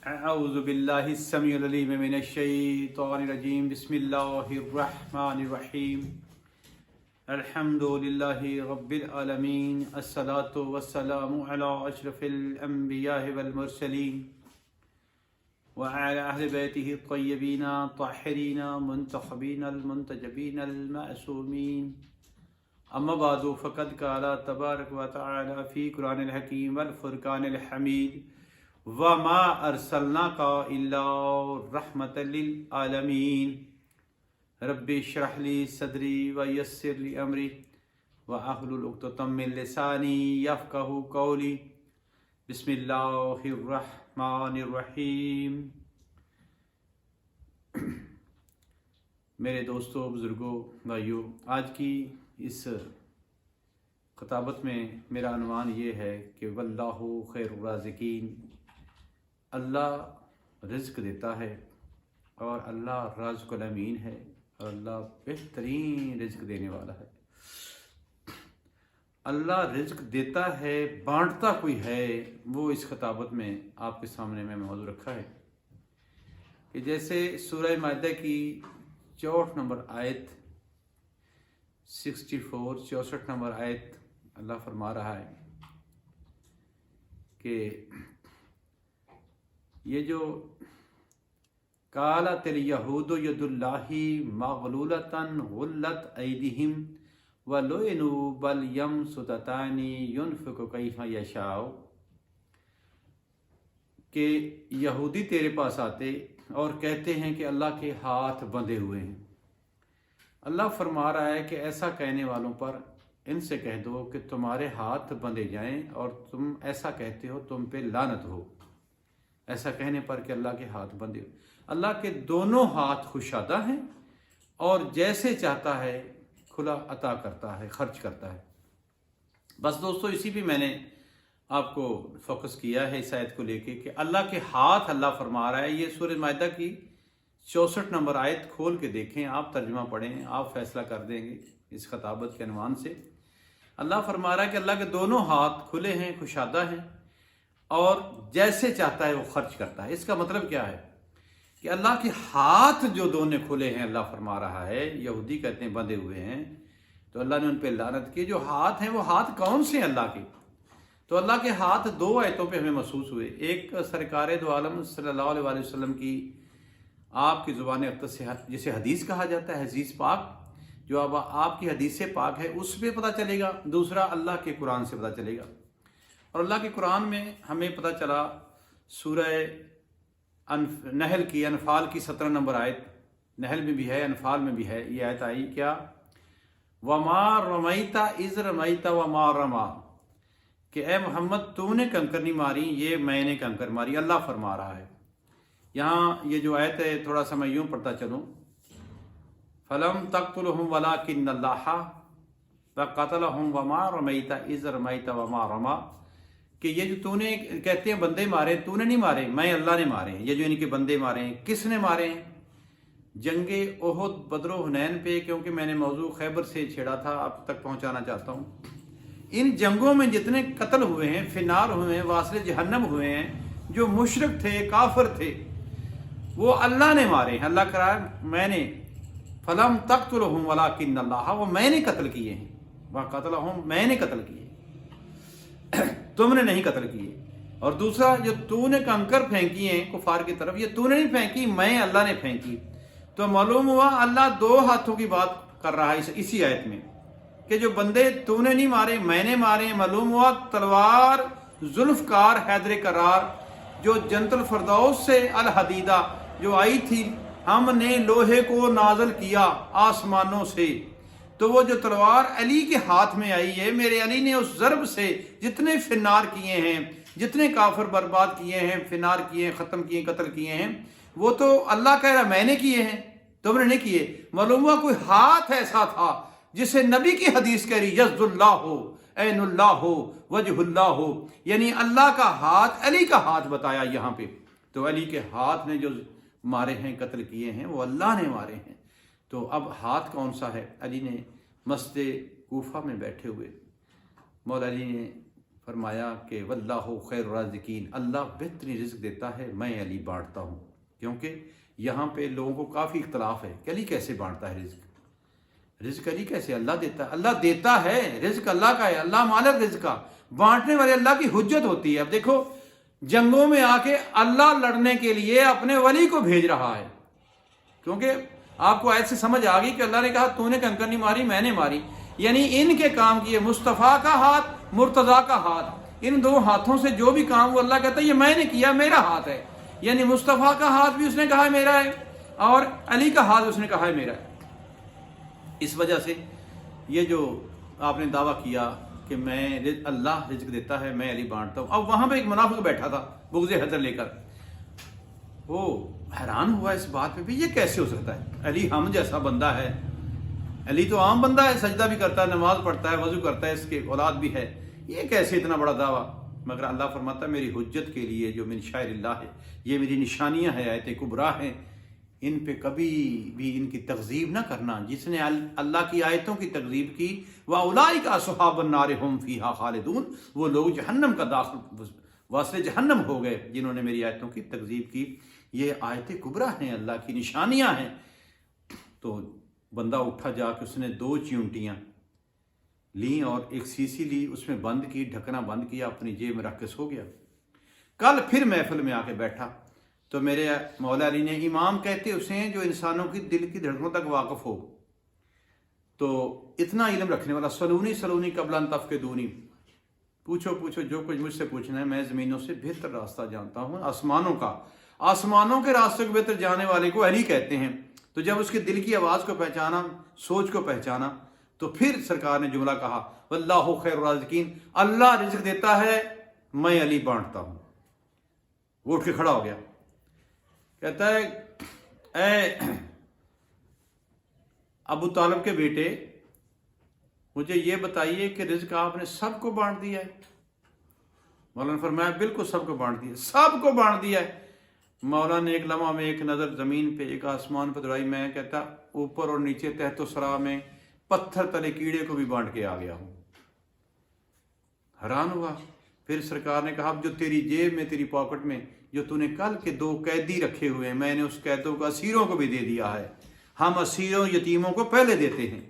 اعوذ باللہ السمیع العلیم من الشیطان الرجیم بسم اللہ الرحمن الرحیم الحمد للہ رب العالمین الصلاة والسلام علی اشرف الانبیاء والمرسلین وعلى اہل بیتہ الطیبین الطاہرین منتخبین المنتجبین المعصومین اما بعد فقد قال تبارک و تعالی فی قرآن الحکیم والفرقان الحمید وَمَا أَرْسَلْنَاكَ إِلَّا رَحْمَةً لِلْعَالَمِينَ رَبِّ اشْرَحْ لِي صَدْرِي وَيَسِّرْ لِي أَمْرِي وَأَحْلُلْ عُقْدَةً مِّن لِّسَانِي يَفْقَهُوا قَوْلِي بسم اللہ الرحمن الرحیم۔ میرے دوستوں، بزرگوں، بھائیوں، آج کی اس خطابت میں میرا عنوان یہ ہے کہ واللہ خیر الرازقین، اللہ رزق دیتا ہے اور اللہ رازق الامین ہے اور اللہ بہترین رزق دینے والا ہے۔ اللہ رزق دیتا ہے، بانٹتا کوئی ہے، وہ اس خطابت میں آپ کے سامنے میں موضوع رکھا ہے کہ جیسے سورہ مائدہ کی 64 نمبر آیت 64 نمبر آیت اللہ فرما رہا ہے کہ یہ جو قالت الیہود ید اللہ مغلولۃ غلت ایدیہم ولعنوا بل یبسطہ ینفق کیف یشاء، کہ یہودی تیرے پاس آتے اور کہتے ہیں کہ اللہ کے ہاتھ بندھے ہوئے ہیں۔ اللہ فرما رہا ہے کہ ایسا کہنے والوں پر ان سے کہہ دو کہ تمہارے ہاتھ بندھے جائیں، اور تم ایسا کہتے ہو تم پہ لعنت ہو، ایسا کہنے پر کہ اللہ کے ہاتھ بندھے ہو۔ اللہ کے دونوں ہاتھ خوشادہ ہیں اور جیسے چاہتا ہے کھلا عطا کرتا ہے، خرچ کرتا ہے۔ بس دوستو، اسی بھی میں نے آپ کو فوکس کیا ہے اس آیت کو لے کے کہ اللہ کے ہاتھ اللہ فرما رہا ہے۔ یہ سورہ مائدہ کی 64 نمبر آیت کھول کے دیکھیں، آپ ترجمہ پڑھیں، آپ فیصلہ کر دیں گے اس خطابت کے عنوان سے۔ اللہ فرما رہا ہے کہ اللہ کے دونوں ہاتھ کھلے ہیں، کشادہ ہیں، اور جیسے چاہتا ہے وہ خرچ کرتا ہے۔ اس کا مطلب کیا ہے کہ اللہ کے ہاتھ جو دونوں کھلے ہیں، اللہ فرما رہا ہے، یہودی کہتے ہیں بندھے ہوئے ہیں، تو اللہ نے ان پہ لعنت کی۔ جو ہاتھ ہیں وہ ہاتھ کون سے ہیں اللہ کے؟ تو اللہ کے ہاتھ دو آیتوں پہ ہمیں محسوس ہوئے۔ ایک سرکار دو عالم صلی اللہ علیہ وسلم کی آپ کی زبان اقدس سے، جسے حدیث کہا جاتا ہے، حدیث پاک، جو اب آپ کی حدیث پاک ہے اس پہ پتہ چلے گا۔ دوسرا اللہ کے قرآن سے پتہ چلے گا، اور اللہ کے قرآن میں ہمیں پتہ چلا سورہ نحل کی، انفال کی 17 نمبر آیت، نحل میں بھی ہے، انفال میں بھی ہے، یہ آیت آئی کیا؟ وَمَا رَمَيْتَ إِذْ رَمَيْتَ وَمَا رَمَا، کہ اے محمد تو نے کنکر نہیں ماری، یہ میں نے کنکر ماری، اللہ فرما رہا ہے۔ یہاں یہ جو آیت ہے تھوڑا سا میں یوں پڑھتا چلوں، فَلَمْ تَقْتُلْهُمْ وَلَٰكِنَّ اللَّهَ فَقَتَلَهُمْ وَمَا رَمَيْتَ إِذْ رَمَيْتَ وَمَا رَمَا، کہ یہ جو تو نے کہتے ہیں بندے مارے، تو نے نہیں مارے، میں اللہ نے مارے ہیں۔ یہ جو ان کے بندے مارے ہیں، کس نے مارے ہیں؟ جنگ احد، بدر و حنین پہ، کیونکہ میں نے موضوع خیبر سے چھیڑا تھا، آپ تک پہنچانا چاہتا ہوں۔ ان جنگوں میں جتنے قتل ہوئے ہیں، فنار ہوئے ہیں، واصل جہنم ہوئے ہیں، جو مشرک تھے، کافر تھے، وہ اللہ نے مارے ہیں۔ اللہ کرا میں نے فلم تقتلہم ولکن اللہ، وہ میں نے قتل کیے ہیں، وہ قتلہم، میں نے قتل کیے، تم نے نہیں قتل کیے۔ اور دوسرا، جو تو نے کنکر پھینکی ہیں کفار کی طرف، یہ تو نے نہیں پھینکی، میں اللہ نے پھینکی۔ تو معلوم ہوا اللہ دو ہاتھوں کی بات کر رہا ہے اسی آیت میں، کہ جو بندے تو نے نہیں مارے، میں نے مارے ہیں۔ معلوم ہوا تلوار ذوالفقار حیدر کرار جو جنت الفردوس سے الحدیدہ جو آئی تھی، ہم نے لوہے کو نازل کیا آسمانوں سے، تو وہ جو تلوار علی کے ہاتھ میں آئی ہے، میرے علی نے اس ضرب سے جتنے فنار کیے ہیں، جتنے کافر برباد کیے ہیں، فنار کیے ہیں، ختم کیے، قتل کیے ہیں، وہ تو اللہ کہہ رہا میں نے کیے ہیں، تم نے نہیں کیے۔ معلوم ہوا کوئی ہاتھ ایسا تھا جسے نبی کی حدیث کہہ رہی یز اللہ ہو، عین اللہ ہو، وجہ اللہ ہو، یعنی اللہ کا ہاتھ، علی کا ہاتھ بتایا یہاں پہ۔ تو علی کے ہاتھ نے جو مارے ہیں، قتل کیے ہیں، وہ اللہ نے مارے ہیں۔ تو اب ہاتھ کون سا ہے؟ علی نے مسجد کوفہ میں بیٹھے ہوئے مولا علی نے فرمایا کہ واللہ خیر الرازقین، اللہ بہترین رزق دیتا ہے، میں علی بانٹتا ہوں۔ کیونکہ یہاں پہ لوگوں کو کافی اختلاف ہے کہ علی کیسے بانٹتا ہے رزق علی کیسے؟ اللہ دیتا ہے، اللہ دیتا ہے، رزق اللہ کا ہے، اللہ مالک رزق کا، بانٹنے والے اللہ کی حجت ہوتی ہے۔ اب دیکھو جنگوں میں آ کے اللہ لڑنے کے لیے اپنے ولی کو بھیج رہا ہے، کیونکہ آپ کو آیت سے سمجھ آ گئی کہ اللہ نے کہا تو نے کنکر نہیں ماری، میں نے ماری، یعنی ان کے کام کیے، مصطفیٰ کا ہاتھ، مرتضیٰ کا ہاتھ، ان دو ہاتھوں سے جو بھی کام وہ اللہ کہتا ہے یہ میں نے کیا، میرا ہاتھ ہے، یعنی مصطفیٰ کا ہاتھ بھی اس نے کہا ہے میرا ہے، اور علی کا ہاتھ اس نے کہا ہے میرا ہے۔ اس وجہ سے یہ جو آپ نے دعویٰ کیا کہ میں اللہ رزق دیتا ہے، میں علی بانٹتا ہوں، اب وہاں پہ ایک منافق بیٹھا تھا بغض حیدر لے کر، وہ حیران ہوا اس بات پہ بھی یہ کیسے ہو سکتا ہے، علی ہم جیسا بندہ ہے، علی تو عام بندہ ہے، سجدہ بھی کرتا ہے، نماز پڑھتا ہے، وضو کرتا ہے، اس کے اولاد بھی ہے، یہ کیسے اتنا بڑا دعویٰ؟ مگر اللہ فرماتا ہے میری حجت کے لیے جو من شعائر اللہ ہے، یہ میری نشانیاں ہیں، آیت کبریٰ ہیں، ان پہ کبھی بھی ان کی تکذیب نہ کرنا۔ جس نے اللہ کی آیتوں کی تکذیب کی، وَأُولَٰئِکَ أَصْحَابُ النَّارِ هُمْ فِيهَا خَالِدُونَ، وہ لوگ جہنم کا داخل واسطے جہنم ہو گئے جنہوں نے میری آیتوں کی تکذیب کی۔ یہ آیت کبریٰ ہیں، اللہ کی نشانیاں ہیں۔ تو بندہ اٹھا، جا کے اس نے 2 چیونٹیاں لیں اور ایک سیسی لی، اس میں بند کی، ڈھکنا بند کیا، اپنی جیب میں رکھ کے سو گیا۔ کل پھر محفل میں آ کے بیٹھا تو میرے مولا علی نے، امام کہتے اسے ہیں جو انسانوں کی دل کی دھڑکنوں تک واقف ہو، تو اتنا علم رکھنے والا، سلونی سلونی قبل ان تفقدونی، پوچھو پوچھو جو کچھ مجھ سے پوچھنا ہے، میں زمینوں سے بہتر راستہ جانتا ہوں آسمانوں کا، آسمانوں کے راستے کو بہتر جانے والے کو علی کہتے ہیں۔ تو جب اس کے دل کی آواز کو پہچانا، سوچ کو پہچانا، تو پھر سرکار نے جملہ کہا واللہ خیر الرازقین، اللہ رزق دیتا ہے، میں علی بانٹتا ہوں۔ وہ اٹھ کے کھڑا ہو گیا، کہتا ہے اے ابو طالب کے بیٹے، مجھے یہ بتائیے کہ رزق آپ نے سب کو بانٹ دیا ہے؟ مولانا نے فرمایا بالکل سب کو بانٹ دیا، سب کو بانٹ دیا ہے۔ مولانا نے ایک لمحہ میں ایک نظر زمین پہ، ایک آسمان پہ دوڑائی، میں کہتا اوپر اور نیچے، تحت و سرا میں، پتھر تلے کیڑے کو بھی بانٹ کے آ گیا ہوں۔ حیران ہوا۔ پھر سرکار نے کہا اب جو تیری جیب میں، تیری پاکٹ میں جو تو نے کل کے 2 قیدی رکھے ہوئے ہیں، میں نے اس قیدوں کو اسیروں کو بھی دے دیا ہے، ہم اسیروں یتیموں کو پہلے دیتے ہیں،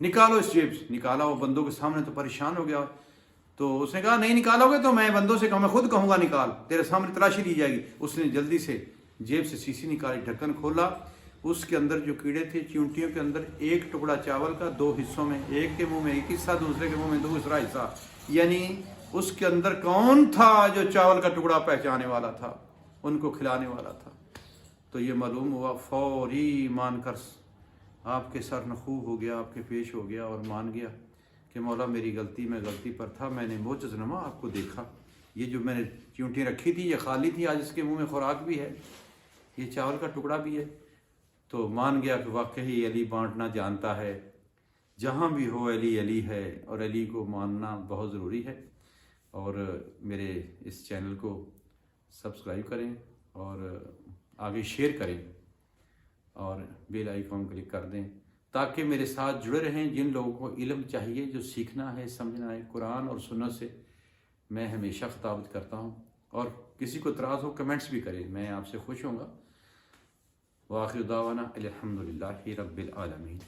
نکالو اس جیب سے۔ نکالا، وہ بندوں کے سامنے تو پریشان ہو گیا، تو اس نے کہا نہیں نکالو گے تو میں بندوں سے کہوں، میں خود کہوں گا نکال، تیرے سامنے تلاشی لی جائے گی۔ اس نے جلدی سے جیب سے سیسی نکالی، ڈھکن کھولا، اس کے اندر جو کیڑے تھے چیونٹیوں کے اندر، ایک ٹکڑا چاول کا 2 حصوں میں، ایک کے منہ میں ایک حصہ، دوسرے کے منہ میں دوسرا حصہ، یعنی اس کے اندر کون تھا جو چاول کا ٹکڑا پہچانے والا تھا، ان کو کھلانے والا تھا۔ تو یہ معلوم ہوا، فوری مان کر آپ کے سر نخوب ہو گیا، آپ کے پیش ہو گیا اور مان گیا کہ مولا میری غلطی، میں غلطی پر تھا، میں نے موجز نما آپ کو دیکھا، یہ جو میں نے چیونٹی رکھی تھی یہ خالی تھی، آج اس کے منہ میں خوراک بھی ہے، یہ چاول کا ٹکڑا بھی ہے۔ تو مان گیا کہ واقعی علی بانٹنا جانتا ہے، جہاں بھی ہو علی علی ہے، اور علی کو ماننا بہت ضروری ہے۔ اور میرے اس چینل کو سبسکرائب کریں اور آگے شیئر کریں اور بیل آئیکن کلک کر دیں تاکہ میرے ساتھ جڑے رہیں۔ جن لوگوں کو علم چاہیے، جو سیکھنا ہے، سمجھنا ہے قرآن اور سنت سے، میں ہمیشہ خطابت کرتا ہوں، اور کسی کو اعتراض ہو کمنٹس بھی کریں، میں آپ سے خوش ہوں گا۔ وآخر دعوانا الحمدللہ رب العالمین۔